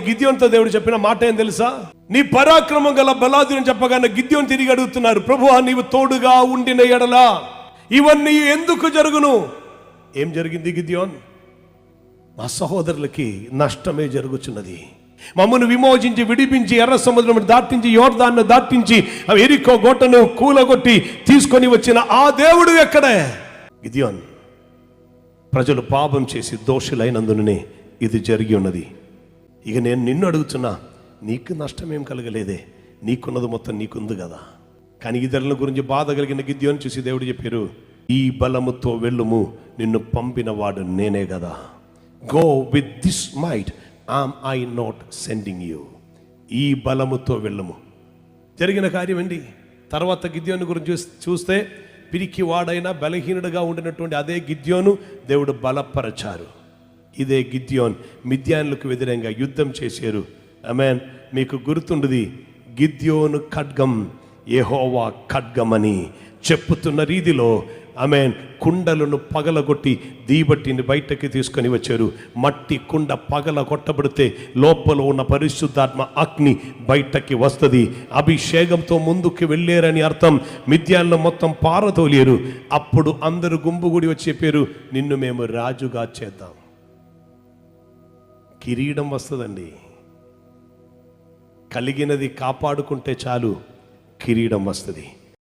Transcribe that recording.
గిద్యోనుతో దేవుడు చెప్పిన మాట ఏం తెలుసా? నీ పరాక్రమం గల బలాదుని చెప్పగానే గిద్యోను తిరిగి అడుగుతున్నారు, ప్రభువా నీవు తోడుగా ఉండిన ఎడలా ఇవన్నీ ఎందుకు జరుగును? ఏం జరిగింది గిద్యోన్? మా సహోదరులకి నష్టమే జరుగుతున్నది. మమ్మను విమోచించి విడిపించి ఎర్ర సముద్రం దాటించి యోర్దాన్ని దాటించి ఎరికో గోటను కూలగొట్టి తీసుకొని వచ్చిన ఆ దేవుడు ఎక్కడే? గిద్యోన్, ప్రజలు పాపం చేసి దోషులైనందునే ఇది జరిగి ఉన్నది. ఇక నేను నిన్ను అడుగుతున్నా, నీకు నష్టమేం కలగలేదే, నీకున్నది మొత్తం నీకుంది కదా. కానీ ఇతరుల గురించి బాధ కలిగిన గిద్యోను చూసి దేవుడు చెప్పారు, ఈ బలముతో వెళ్ళుము, నిన్ను పంపిన వాడు నేనే కదా. Go with this might am I not sending you. ఈ బలముతో వెళ్ళము. జరిగిన కార్యం ఏంటి? తర్వాత గిద్యోను గురించి చూస్తే పిరికి వాడైనా బలహీనుడుగా ఉండినటువంటి అదే గిద్యోను దేవుడు బలపరచారు. ఇదే గిద్యోన్ మిద్యానులకు వ్యతిరేకంగా యుద్ధం చేశారు. ఆమేన్. మీకు గుర్తుండది, గిద్యోను ఖడ్గం యెహోవా ఖడ్గమని చెప్పుతున్న రీతిలో ఆమేన్ కుండలను పగలగొట్టి దీబట్టిని బయటకి తీసుకొని వచ్చారు. మట్టి కుండ పగల కొట్టబడితే లోపల ఉన్న పరిశుద్ధాత్మ అగ్ని బయటకి వస్తుంది. అభిషేకంతో ముందుకు వెళ్ళారని అర్థం. మిద్యాన్లో మొత్తం పారతోలేరు. అప్పుడు అందరూ గుంపుగూడి వచ్చి చెప్పారు, నిన్ను మేము రాజుగా చేద్దాం. కిరీటం వస్తుందండి. కలిగినది కాపాడుకుంటే చాలు, కిరీటం వస్తుంది.